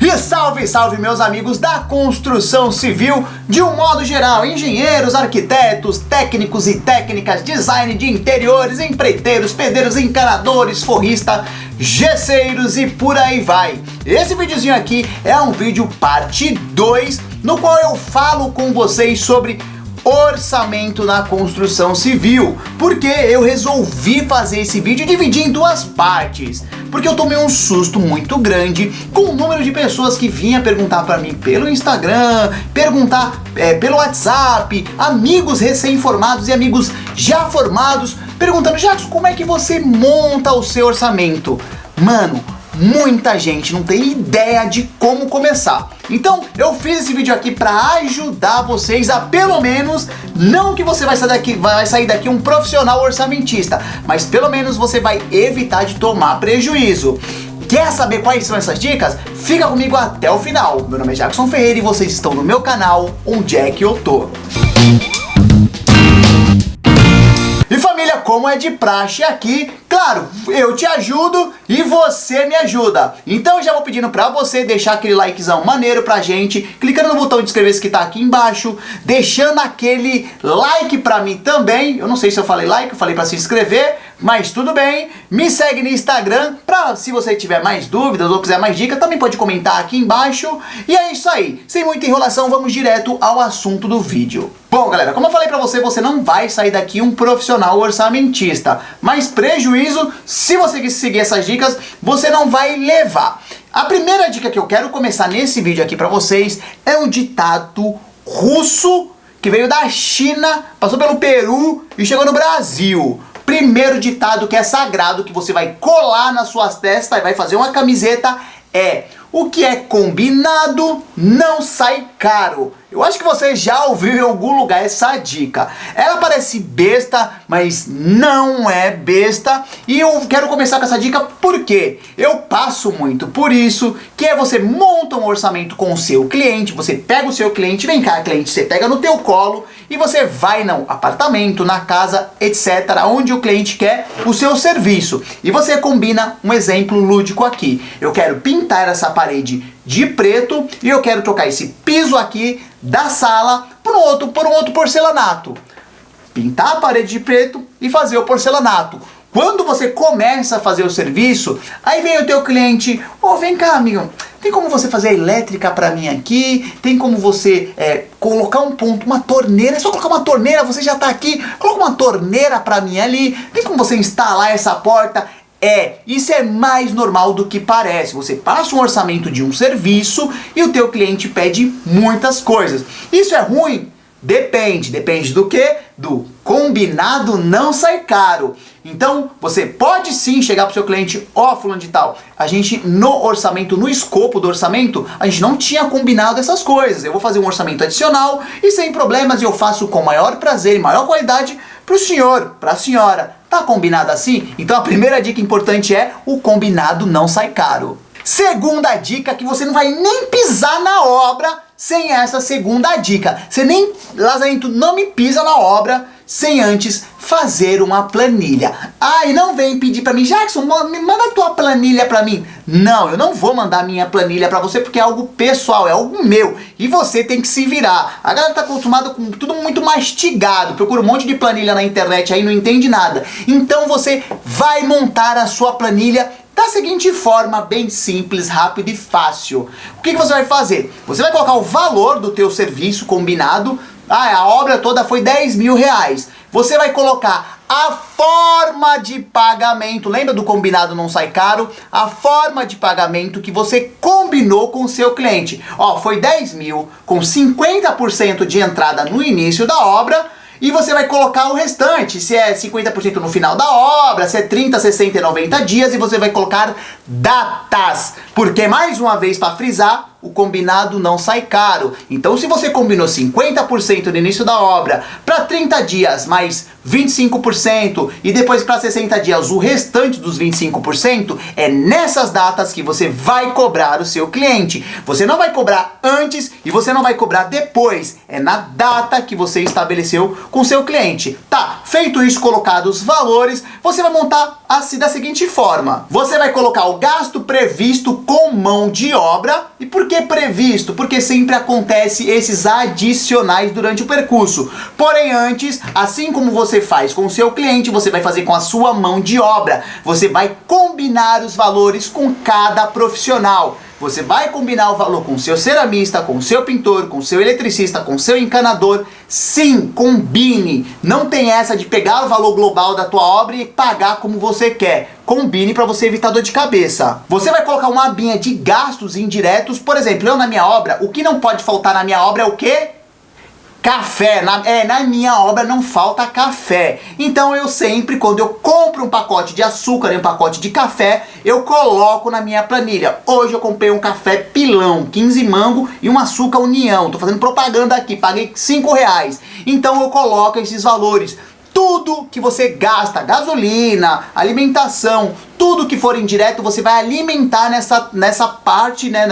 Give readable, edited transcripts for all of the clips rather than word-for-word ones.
E salve, salve meus amigos da construção civil, de um modo geral, engenheiros, arquitetos, técnicos e técnicas, design de interiores, empreiteiros, pedreiros, encanadores, forrista, gesseiros e por aí vai. Esse videozinho aqui é um vídeo parte 2, no qual eu falo com vocês sobre orçamento na construção civil, porque eu resolvi fazer esse vídeo dividir em duas partes, porque eu tomei um susto muito grande com o número de pessoas que vinha perguntar para mim pelo Instagram, perguntar pelo WhatsApp, amigos recém-formados e amigos já formados, perguntando: Jacques, como é que você monta o seu orçamento? Mano, muita gente não tem ideia de como começar. Então eu fiz esse vídeo aqui para ajudar vocês a, pelo menos, não que você vai sair daqui um profissional orçamentista, mas pelo menos você vai evitar de tomar prejuízo. Quer saber quais são essas dicas? Fica comigo até o final. Meu nome é Jackson Ferreira e vocês estão no meu canal Onde é que eu tô? E família, como é de praxe aqui, claro, eu te ajudo e você me ajuda. Então eu já vou pedindo pra você deixar aquele likezão maneiro pra gente, clicando no botão de inscrever-se que tá aqui embaixo, deixando aquele like pra mim também. Eu não sei se eu falei like, eu falei pra se inscrever, mas tudo bem. Me segue no Instagram, pra se você tiver mais dúvidas ou quiser mais dicas, também pode comentar aqui embaixo. E é isso aí, sem muita enrolação, vamos direto ao assunto do vídeo. Bom galera, como eu falei pra você, você não vai sair daqui um profissional orçamentista, mas prejuízo, se você seguir essas dicas, você não vai levar. A primeira dica que eu quero começar nesse vídeo aqui pra vocês é um ditado russo que veio da China, passou pelo Peru e chegou no Brasil. Primeiro ditado que é sagrado, que você vai colar nas suas testas e vai fazer uma camiseta é: o que é combinado não sai caro. Eu acho que você já ouviu em algum lugar essa dica. Ela parece besta, mas não é besta. E eu quero começar com essa dica porque eu passo muito por isso, que é você monta um orçamento com o seu cliente, você pega o seu cliente, vem cá cliente, você pega no teu colo e você vai no apartamento, na casa, etc, onde o cliente quer o seu serviço. E você combina um exemplo lúdico aqui. Eu quero pintar essa parede de preto e eu quero trocar esse piso aqui da sala por um outro porcelanato. Pintar a parede de preto e fazer o porcelanato. Quando você começa a fazer o serviço, aí vem o teu cliente: ô, vem cá amigo, tem como você fazer a elétrica pra mim aqui? Tem como você colocar um ponto, uma torneira? É só colocar uma torneira, você já tá aqui, coloca uma torneira pra mim ali. Tem como você instalar essa porta? Isso é mais normal do que parece. Você passa um orçamento de um serviço e o teu cliente pede muitas coisas. Isso é ruim? Depende do que? Do combinado não sai caro. Então você pode sim chegar pro seu cliente: ó, fulano de tal, a gente no orçamento, no escopo do orçamento, a gente não tinha combinado essas coisas. Eu vou fazer um orçamento adicional e sem problemas eu faço com maior prazer e maior qualidade pro senhor, pra senhora. Tá combinado assim? Então a primeira dica importante é: o combinado não sai caro. Segunda dica, que você não vai nem pisar na obra sem essa segunda dica. Você nem, lazarento, não me pisa na obra sem antes fazer uma planilha. E não vem pedir pra mim: Jackson, me manda a tua planilha pra mim. Não, eu não vou mandar minha planilha pra você porque é algo pessoal, é algo meu. E você tem que se virar. A galera tá acostumada com tudo muito mastigado, procura um monte de planilha na internet aí, não entende nada. Então você vai montar a sua planilha da seguinte forma, bem simples, rápido e fácil. O que você vai fazer? Você vai colocar o valor do teu serviço combinado. A obra toda foi 10 mil reais. Você vai colocar a forma de pagamento. Lembra do combinado não sai caro? A forma de pagamento que você combinou com o seu cliente. Foi 10 mil com 50% de entrada no início da obra. E você vai colocar o restante, se é 50% no final da obra, se é 30, 60 e 90 dias, e você vai colocar datas. Porque, mais uma vez, para frisar, o combinado não sai caro. Então, se você combinou 50% no início da obra, para 30 dias mais 25% e depois para 60 dias o restante dos 25%, é nessas datas que você vai cobrar o seu cliente. Você não vai cobrar antes e você não vai cobrar depois. É na data que você estabeleceu com o seu cliente. Tá, feito isso, colocados os valores, você vai montar assim da seguinte forma: você vai colocar o gasto previsto com mão de obra. E por que previsto? Porque sempre acontece esses adicionais durante o percurso. Porém, antes, assim como você faz com o seu cliente, você vai fazer com a sua mão de obra. Você vai combinar os valores com cada profissional. Você vai combinar o valor com o seu ceramista, com o seu pintor, com o seu eletricista, com o seu encanador. Sim, combine. Não tem essa de pegar o valor global da tua obra e pagar como você quer. Combine para você evitar dor de cabeça. Você vai colocar uma abinha de gastos indiretos. Por exemplo, eu na minha obra, o que não pode faltar na minha obra é o quê? Café. Na minha obra não falta café. Então eu sempre, quando eu compro um pacote de açúcar e um pacote de café, eu coloco na minha planilha. Hoje eu comprei um café pilão, 15 mango e um açúcar união. Tô fazendo propaganda aqui, paguei R$5. Então eu coloco esses valores. Tudo que você gasta, gasolina, alimentação, tudo que for indireto, você vai alimentar nessa parte, né,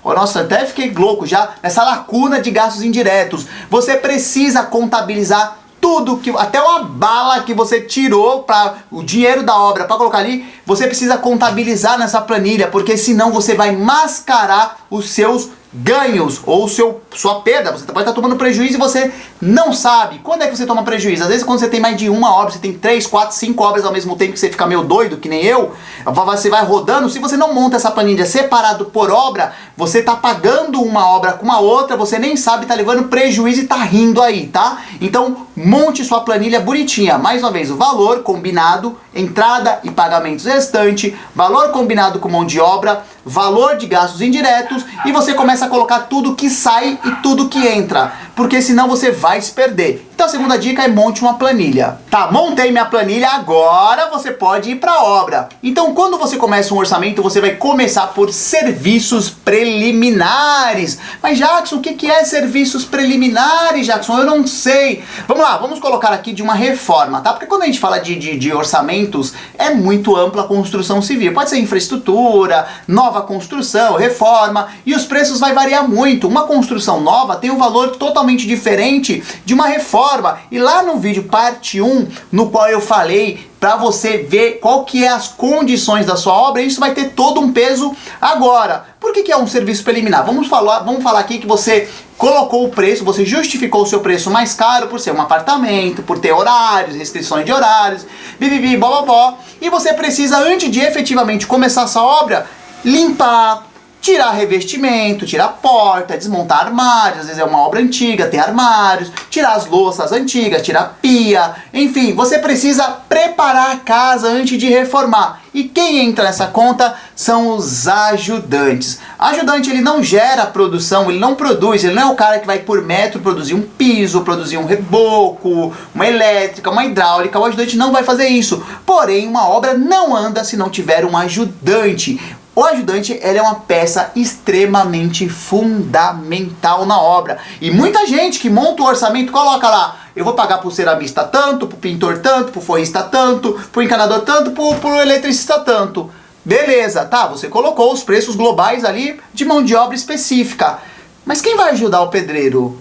oh, nossa, até fiquei louco já, nessa lacuna de gastos indiretos. Você precisa contabilizar tudo, até uma bala que você tirou para o dinheiro da obra para colocar ali, você precisa contabilizar nessa planilha, porque senão você vai mascarar os seus ganhos ou sua perda. Você pode estar tomando prejuízo e você não sabe. Quando é que você toma prejuízo? Às vezes quando você tem mais de uma obra, você tem 3, 4, 5 obras ao mesmo tempo, que você fica meio doido, que nem eu, você vai rodando. Se você não monta essa planilha separado por obra, você tá pagando uma obra com uma outra, você nem sabe, tá levando prejuízo e tá rindo aí, tá? Então monte sua planilha bonitinha. Mais uma vez, o valor combinado, entrada e pagamentos restante, valor combinado com mão de obra, valor de gastos indiretos, e você começa a colocar tudo que sai e tudo que entra, porque senão você vai se perder. Então a segunda dica é monte uma planilha. Tá, montei minha planilha, agora você pode ir para a obra. Então quando você começa um orçamento, você vai começar por serviços preliminares. Mas Jackson, o que é serviços preliminares, Jackson? Eu não sei. Vamos lá, vamos colocar aqui de uma reforma, tá? Porque quando a gente fala de orçamentos, é muito ampla a construção civil. Pode ser infraestrutura, nova construção, reforma, e os preços vai variar muito. Uma construção nova tem um valor totalmente diferente de uma reforma. E lá no vídeo parte 1, no qual eu falei para você ver qual que é as condições da sua obra, isso vai ter todo um peso agora. Por que é um serviço preliminar? Vamos falar aqui que você colocou o preço, você justificou o seu preço mais caro por ser um apartamento, por ter horários, restrições de horários, bibibi, bobobó, e você precisa, antes de efetivamente começar essa obra, limpar, tirar revestimento, tirar porta, desmontar armários, às vezes é uma obra antiga, tem armários, tirar as louças antigas, tirar pia, enfim, você precisa preparar a casa antes de reformar. E quem entra nessa conta são os ajudantes. Ajudante, ele não gera produção, ele não produz, ele não é o cara que vai por metro produzir um piso, produzir um reboco, uma elétrica, uma hidráulica. O ajudante não vai fazer isso. Porém, uma obra não anda se não tiver um ajudante. O ajudante, ele é uma peça extremamente fundamental na obra. E muita gente que monta o orçamento coloca lá: eu vou pagar pro ceramista tanto, pro pintor tanto, pro forrista tanto, pro encanador tanto, pro eletricista tanto. Beleza, tá, você colocou os preços globais ali de mão de obra específica. Mas quem vai ajudar o pedreiro?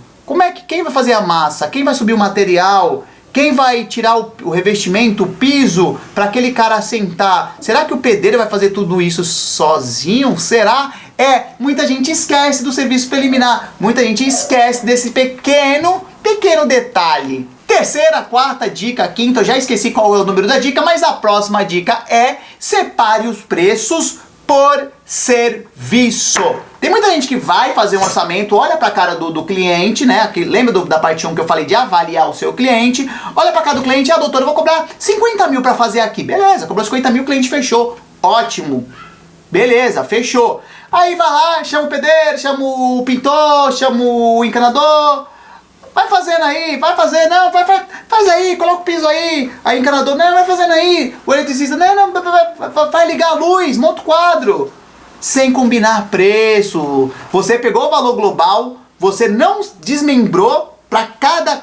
Quem vai fazer a massa? Quem vai subir o material? Quem vai tirar o revestimento, o piso, para aquele cara sentar? Será que o pedreiro vai fazer tudo isso sozinho? Será? Muita gente esquece do serviço preliminar. Muita gente esquece desse pequeno detalhe. Terceira, quarta dica, quinta, eu já esqueci qual é o número da dica, mas a próxima dica é: separe os preços por serviço. Tem muita gente que vai fazer um orçamento, olha pra cara do cliente, né? Lembra da parte 1 que eu falei de avaliar o seu cliente? Olha pra cara do cliente: doutor, eu vou cobrar 50 mil pra fazer aqui. Beleza, cobrou 50 mil, o cliente fechou. Ótimo. Beleza, fechou. Aí vai lá, chama o pedreiro, chama o pintor, chama o encanador. Vai fazendo aí, vai fazendo, não, faz aí, coloca o piso aí. Aí o encanador: não, vai fazendo aí. O eletricista: não, vai ligar a luz, monta o quadro. Sem combinar preço. Você pegou o valor global, você não desmembrou para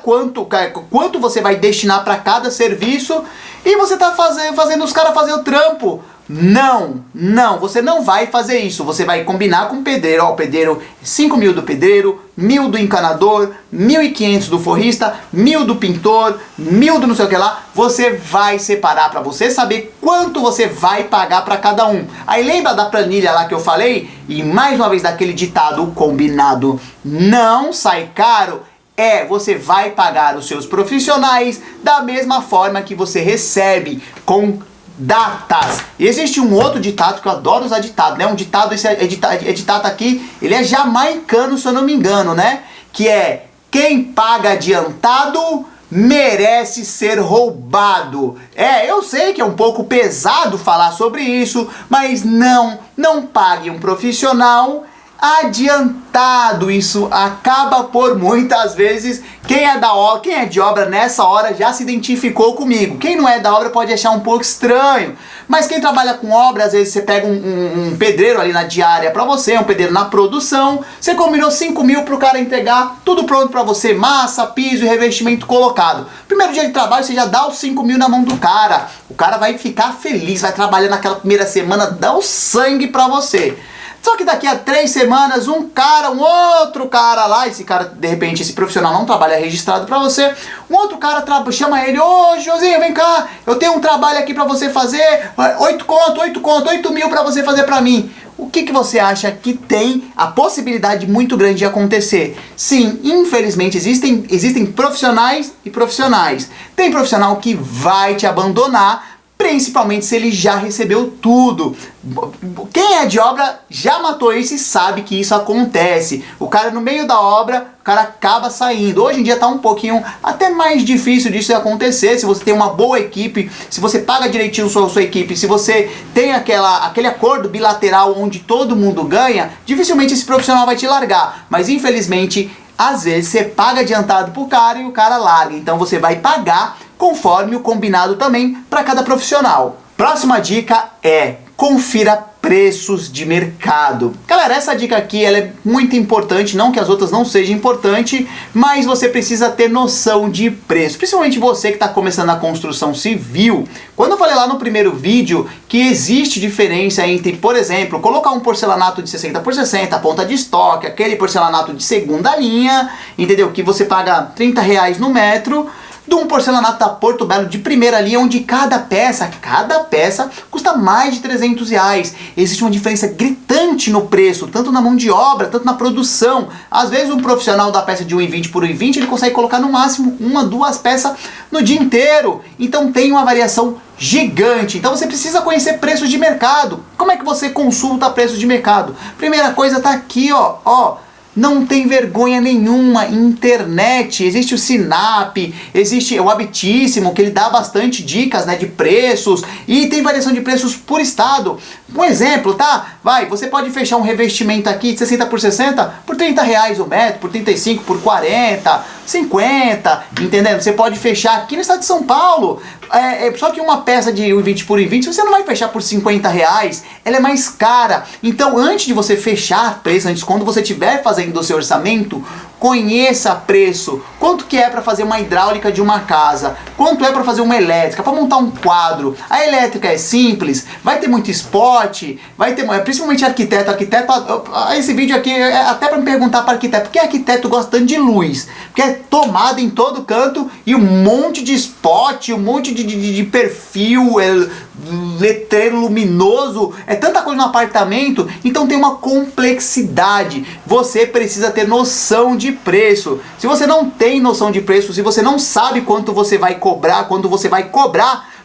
quanto você vai destinar para cada serviço, e você tá fazendo os caras fazer o trampo. Não, você não vai fazer isso. Você vai combinar com o pedreiro, ó, o pedreiro, 5 mil do pedreiro, 1.000 do encanador, 1.500 do forrista, 1.000 do pintor, 1.000 do não sei o que lá. Você vai separar para você saber quanto você vai pagar para cada um. Aí lembra da planilha lá que eu falei? E mais uma vez daquele ditado combinado não sai caro. Você vai pagar os seus profissionais da mesma forma que você recebe, com datas. Existe um outro ditado que eu adoro usar ditado, né? Um ditado, esse ditado aqui, ele é jamaicano, se eu não me engano, né? Que é: quem paga adiantado merece ser roubado. Eu sei que é um pouco pesado falar sobre isso, mas não pague um profissional adiantado. Isso acaba por muitas vezes, quem é de obra nessa hora já se identificou comigo. Quem não é da obra pode achar um pouco estranho, mas quem trabalha com obra, às vezes você pega um pedreiro ali na diária pra você, um pedreiro na produção, você combinou 5 mil pro cara entregar tudo pronto pra você, massa, piso e revestimento colocado. Primeiro dia de trabalho você já dá os 5 mil na mão do cara, o cara vai ficar feliz, vai trabalhar naquela primeira semana, dá o sangue pra você. Só que daqui a 3 semanas, um outro cara lá, esse cara, de repente, esse profissional não trabalha registrado pra você, um outro cara chama ele: ô Josinho, vem cá, eu tenho um trabalho aqui pra você fazer, 8 mil pra você fazer pra mim. O que você acha que tem a possibilidade muito grande de acontecer? Sim, infelizmente existem profissionais e profissionais. Tem profissional que vai te abandonar, principalmente se ele já recebeu tudo. Quem é de obra já matou isso e sabe que isso acontece. O cara no meio da obra, o cara acaba saindo. Hoje em dia tá um pouquinho até mais difícil disso acontecer. Se você tem uma boa equipe, se você paga direitinho sua equipe, se você tem aquele acordo bilateral onde todo mundo ganha, dificilmente esse profissional vai te largar. Mas infelizmente, às vezes você paga adiantado pro cara e o cara larga. Então você vai pagar conforme o combinado também para cada profissional. Próxima dica é: confira preços de mercado. Galera, essa dica aqui ela é muito importante, não que as outras não sejam importantes, mas você precisa ter noção de preço, principalmente você que está começando a construção civil. Quando eu falei lá no primeiro vídeo que existe diferença entre, por exemplo, colocar um porcelanato de 60 por 60, ponta de estoque, aquele porcelanato de segunda linha, entendeu? Que você paga R$30 no metro, de um porcelanato da Porto Belo de primeira linha, onde cada peça custa mais de R$300. Existe uma diferença gritante no preço, tanto na mão de obra, tanto na produção. Às vezes um profissional da peça de 1,20 por 1,20, ele consegue colocar no máximo 1, 2 peças no dia inteiro. Então tem uma variação gigante. Então você precisa conhecer preços de mercado. Como é que você consulta preços de mercado? Primeira coisa tá aqui, ó. Não tem vergonha nenhuma, internet, existe o Sinap, existe o Habitíssimo, que ele dá bastante dicas, né, de preços, e tem variação de preços por estado. Um exemplo, tá? Você pode fechar um revestimento aqui de 60 por 60 por R$30 o metro, por 35 por 40, 50, entendendo? Você pode fechar aqui no estado de São Paulo, só que uma peça de 1,20 por 1,20 você não vai fechar por R$50, ela é mais cara. Então antes de você fechar preço, quando você estiver fazendo o seu orçamento, conheça preço. Quanto que é para fazer uma hidráulica de uma casa? Quanto é para fazer uma elétrica? Para montar um quadro? A elétrica é simples? Vai ter muito spot? Vai ter, principalmente arquiteto. Esse vídeo aqui é até para me perguntar para arquiteto, por que arquiteto gosta tanto de luz? Porque é tomada em todo canto e um monte de spot, um monte de perfil, letreiro luminoso, é tanta coisa no apartamento, então tem uma complexidade. Você precisa ter noção de preço. Se você não tem noção de preço, se você não sabe quanto você vai cobrar,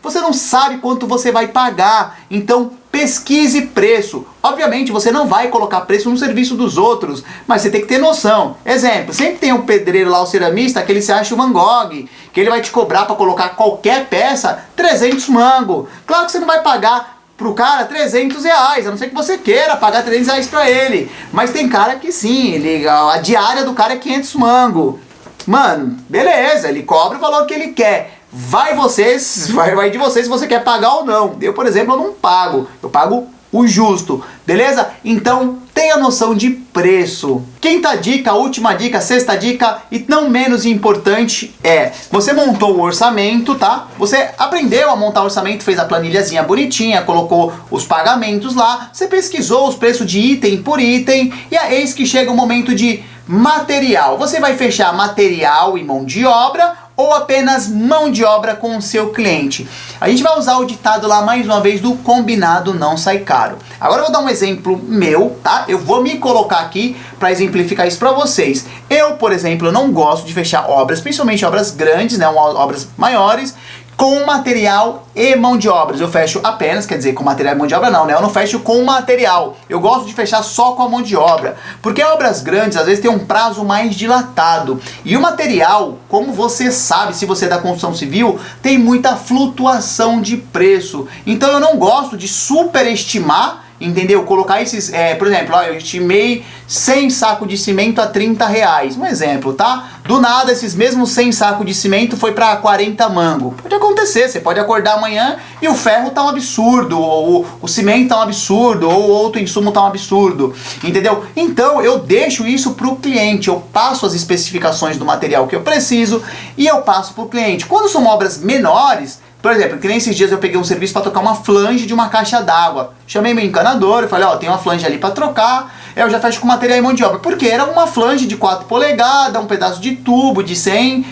você não sabe quanto você vai pagar. Então pesquise preço. Obviamente você não vai colocar preço no serviço dos outros, mas você tem que ter noção. Exemplo, sempre tem um pedreiro lá, o ceramista, que ele se acha o Van Gogh, que ele vai te cobrar para colocar qualquer peça 300 mango. Claro que você não vai pagar pro cara R$300, a não ser que você queira pagar R$300 pra ele. Mas tem cara que sim, a diária do cara é 500 mango. Mano, beleza, ele cobra o valor que ele quer. Vai de você se você quer pagar ou não. Eu, por exemplo, eu não pago. Eu pago o justo, beleza? Então tenha noção de preço. Quinta dica, última dica, sexta dica e não menos importante é, você montou o orçamento, tá? Você aprendeu a montar o orçamento, fez a planilhazinha bonitinha, colocou os pagamentos lá, você pesquisou os preços de item por item e eis que chega o momento de material. Você vai fechar material e mão de obra ou apenas mão de obra com o seu cliente? A gente vai usar o ditado lá mais uma vez do combinado não sai caro. Agora eu vou dar um exemplo meu, tá? Eu vou me colocar aqui para exemplificar isso para vocês. Eu, por exemplo, não gosto de fechar obras, principalmente obras grandes, né, obras maiores, com material e mão de obras. Eu fecho apenas, quer dizer, com material e mão de obra não, né? Eu não fecho com material. Eu gosto de fechar só com a mão de obra. Porque obras grandes, às vezes, tem um prazo mais dilatado. E o material, como você sabe, se você é da construção civil, tem muita flutuação de preço. Então eu não gosto de superestimar, entendeu? Colocar esses, por exemplo, ó, eu estimei 100 sacos de cimento a R$30, um exemplo, tá? Do nada, esses mesmos 100 sacos de cimento foi para 40 mango. Pode acontecer, você pode acordar amanhã e o ferro tá um absurdo, ou o cimento tá um absurdo, ou outro insumo tá um absurdo, entendeu? Então, eu deixo isso pro cliente, eu passo as especificações do material que eu preciso e eu passo pro cliente. Quando são obras menores, por exemplo, que nem esses dias eu peguei um serviço para trocar uma flange de uma caixa d'água. Chamei meu encanador e falei, ó, tem uma flange ali para trocar. Eu já fecho com material e mão de obra. Porque era uma flange de 4 polegadas, um pedaço de tubo de 100,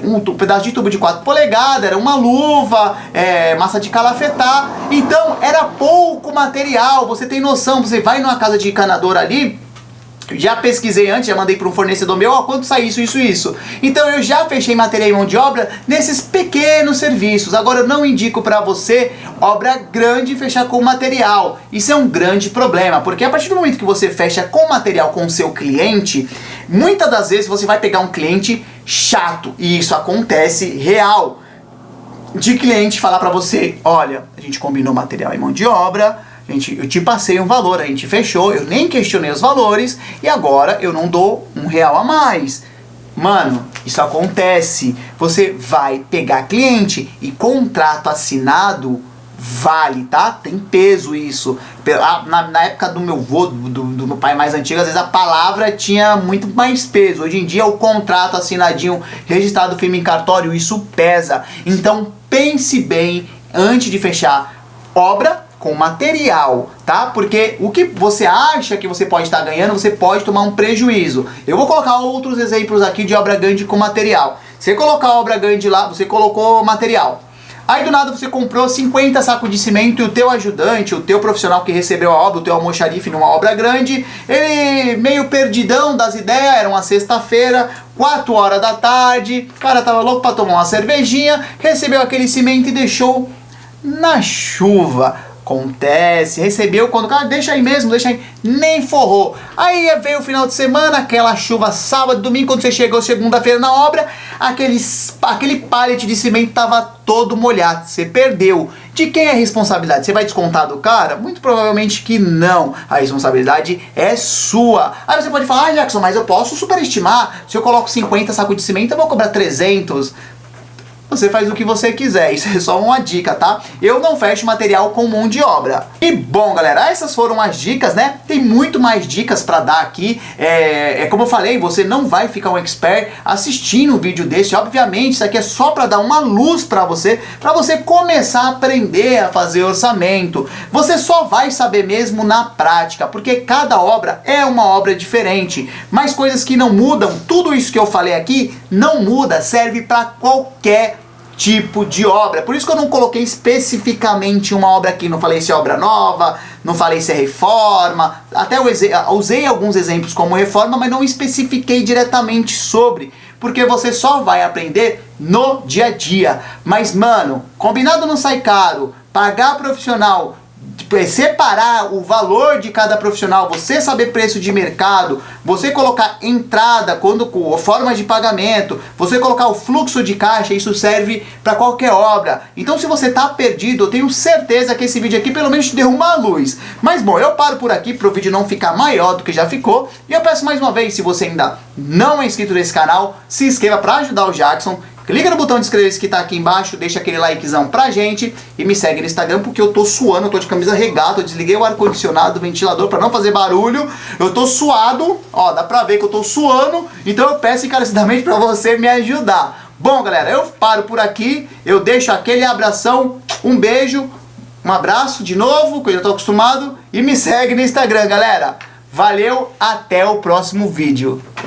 um pedaço de tubo de 4 polegadas, era uma luva, massa de calafetar. Então, era pouco material, você tem noção, você vai numa casa de encanador ali, já pesquisei antes, já mandei para um fornecedor meu, ó, quanto sai isso. Então eu já fechei material e mão de obra nesses pequenos serviços. Agora eu não indico para você obra grande fechar com material. Isso é um grande problema, porque a partir do momento que você fecha com material com o seu cliente, muitas das vezes você vai pegar um cliente chato, e isso acontece real. De cliente falar para você, olha, a gente combinou material e mão de obra, eu te passei um valor, a gente fechou, eu nem questionei os valores e agora eu não dou R$1 a mais. Mano, isso acontece. Você vai pegar cliente e contrato assinado vale, tá? Tem peso isso. Na época do meu vô, do meu pai mais antigo, às vezes a palavra tinha muito mais peso. Hoje em dia o contrato assinadinho, registrado firme em cartório, isso pesa. Então pense bem antes de fechar obra com material, tá? Porque o que você acha que você pode estar ganhando, você pode tomar um prejuízo. Eu vou colocar outros exemplos aqui de obra grande com material. Você colocar a obra grande lá, você colocou material. Aí do nada você comprou 50 sacos de cimento e o teu ajudante, o teu profissional que recebeu a obra, o teu almoxarife numa obra grande, ele meio perdidão das ideias, era uma sexta-feira, 4 horas da tarde, o cara tava louco pra tomar uma cervejinha, recebeu aquele cimento e deixou na chuva. Acontece, recebeu quando o cara deixa aí mesmo, deixa aí, nem forrou. Aí veio o final de semana, aquela chuva sábado, domingo, quando você chegou segunda-feira na obra, aquele pallet de cimento tava todo molhado, você perdeu. De quem é a responsabilidade? Você vai descontar do cara? Muito provavelmente que não. A responsabilidade é sua. Aí você pode falar, Jackson, mas eu posso superestimar. Se eu coloco 50 sacos de cimento, eu vou cobrar 300. Você faz o que você quiser, isso é só uma dica, tá? Eu não fecho material com mão de obra. E bom, galera, essas foram as dicas, né? Tem muito mais dicas pra dar aqui. Como eu falei, você não vai ficar um expert assistindo um vídeo desse. Obviamente, isso aqui é só pra dar uma luz pra você começar a aprender a fazer orçamento. Você só vai saber mesmo na prática, porque cada obra é uma obra diferente. Mas coisas que não mudam, tudo isso que eu falei aqui não muda, serve pra qualquer tipo de obra. Por isso que eu não coloquei especificamente uma obra aqui, não falei se é obra nova, não falei se é reforma, até eu usei alguns exemplos como reforma, mas não especifiquei diretamente sobre, porque você só vai aprender no dia a dia. Mas mano, combinado não sai caro, pagar profissional, separar o valor de cada profissional, você saber preço de mercado, você colocar entrada, forma de pagamento, você colocar o fluxo de caixa, isso serve para qualquer obra. Então se você tá perdido, eu tenho certeza que esse vídeo aqui pelo menos te deu uma luz. Mas bom, eu paro por aqui para o vídeo não ficar maior do que já ficou. E eu peço mais uma vez, se você ainda não é inscrito nesse canal, se inscreva para ajudar o Jackson. clica no botão de inscrever-se que tá aqui embaixo, deixa aquele likezão pra gente e me segue no Instagram porque eu tô suando, eu tô de camisa regata, eu desliguei o ar-condicionado do ventilador pra não fazer barulho, eu tô suado, ó, dá pra ver que eu tô suando, então eu peço encarecidamente pra você me ajudar. Bom, galera, eu paro por aqui, eu deixo aquele abração, um beijo, um abraço de novo, que eu já tô acostumado, e me segue no Instagram, galera. Valeu, até o próximo vídeo.